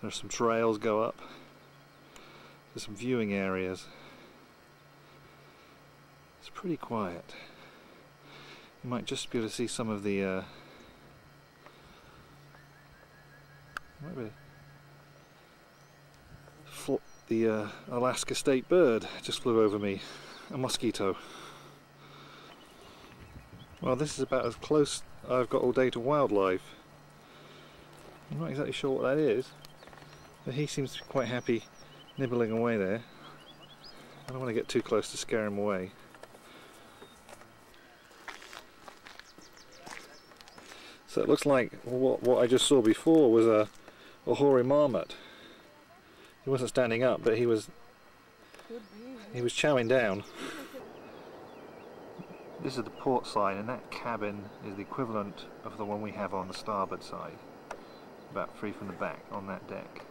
There's some trails go up. There's some viewing areas. It's pretty quiet. You might just be able to see some of the Alaska state bird just flew over me, a mosquito. Well, this is about as close I've got all day to wildlife. I'm not exactly sure what that is, but he seems to be quite happy nibbling away there. I don't want to get too close to scare him away. So it looks like what I just saw before was a hoary marmot. He wasn't standing up, but he was chowing down. This is the port side, and that cabin is the equivalent of the one we have on the starboard side, about 3 from the back on that deck.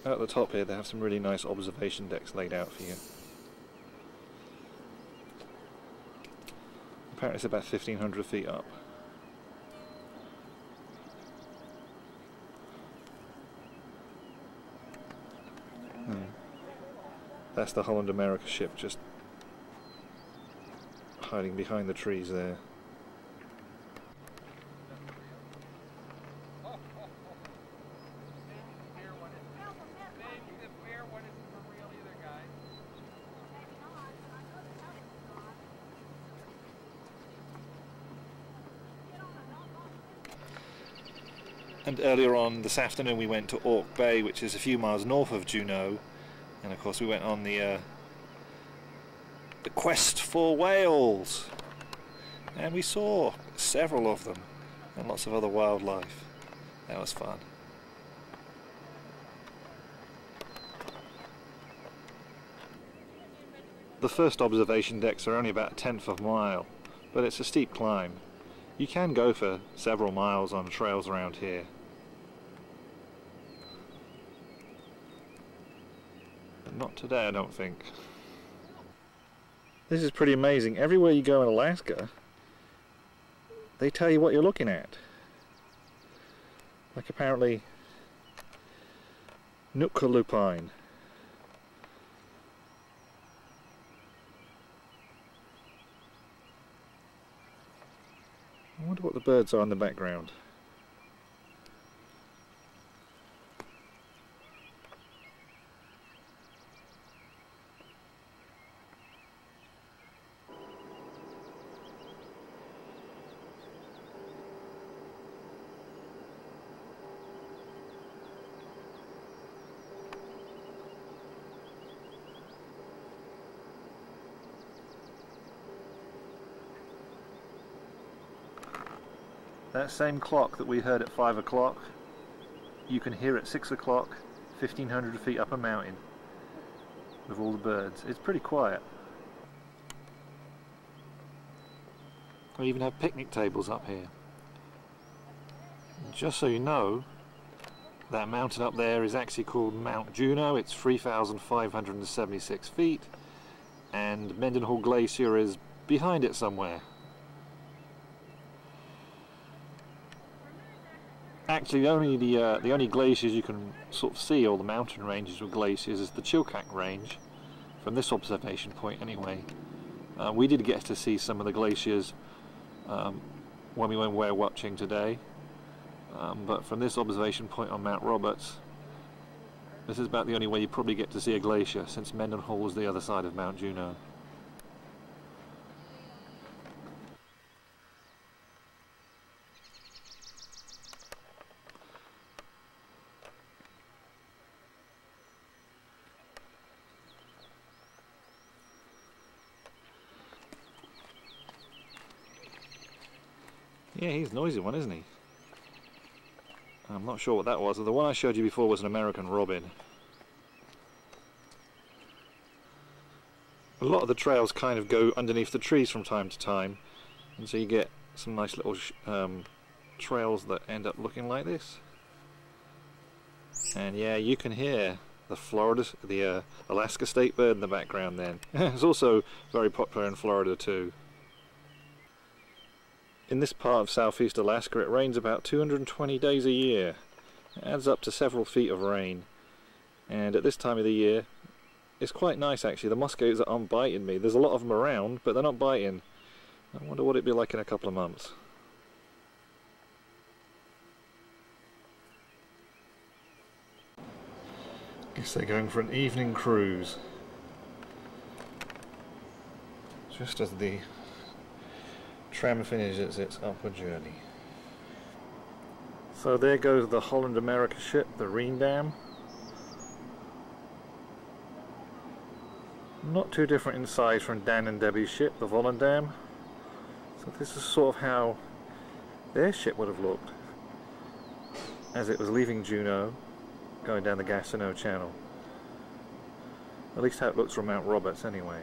At the top here they have some really nice observation decks laid out for you. Apparently it's about 1,500 feet up. That's the Holland America ship just hiding behind the trees there. And earlier on this afternoon we went to Ork Bay, which is a few miles north of Juneau, and of course we went on the quest for whales, and we saw several of them and lots of other wildlife. That was fun. The first observation decks are only about 1/10 of a mile, but it's a steep climb. You can go for several miles on trails around here. But not today, I don't think. This is pretty amazing. Everywhere you go in Alaska, they tell you what you're looking at. Like apparently Nootka lupine. I wonder what the birds are in the background. That same clock that we heard at 5 o'clock, you can hear at 6 o'clock, 1,500 feet up a mountain, with all the birds. It's pretty quiet. We even have picnic tables up here. And just so you know, that mountain up there is actually called Mount Juneau. It's 3,576 feet, and Mendenhall Glacier is behind it somewhere. Actually, the only glaciers you can sort of see, all the mountain ranges with glaciers, is the Chilkat Range, from this observation point anyway. We did get to see some of the glaciers when we went whale watching today, but from this observation point on Mount Roberts, this is about the only way you probably get to see a glacier, since Mendenhall is the other side of Mount Juneau. Yeah, he's a noisy one, isn't he? I'm not sure what that was. The one I showed you before was an American robin. A lot of the trails kind of go underneath the trees from time to time, and so you get some nice little trails that end up looking like this. And yeah, you can hear the Alaska state bird in the background then. It's also very popular in Florida too. In this part of southeast Alaska it rains about 220 days a year. It adds up to several feet of rain, and at this time of the year it's quite nice actually. The mosquitoes aren't biting me. There's a lot of them around, but they're not biting. I wonder what it'd be like in a couple of months. Guess they're going for an evening cruise. Just as the tram finishes its upward journey. So there goes the Holland America ship, the Reendam. Not too different in size from Dan and Debbie's ship, the Volendam. So this is sort of how their ship would have looked as it was leaving Juneau, going down the Gatineau Channel. At least how it looks from Mount Roberts anyway.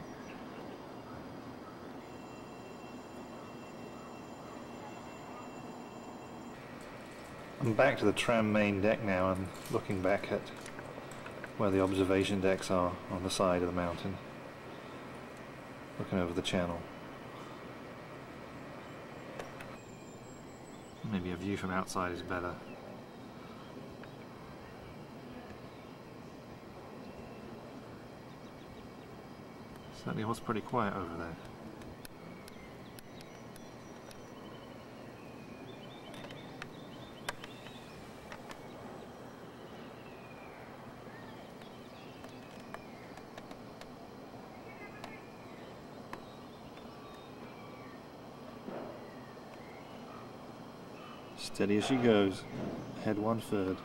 I'm back to the tram main deck now and looking back at where the observation decks are on the side of the mountain, looking over the channel. Maybe a view from outside is better. Certainly was pretty quiet over there. Steady as she goes, head 1/3.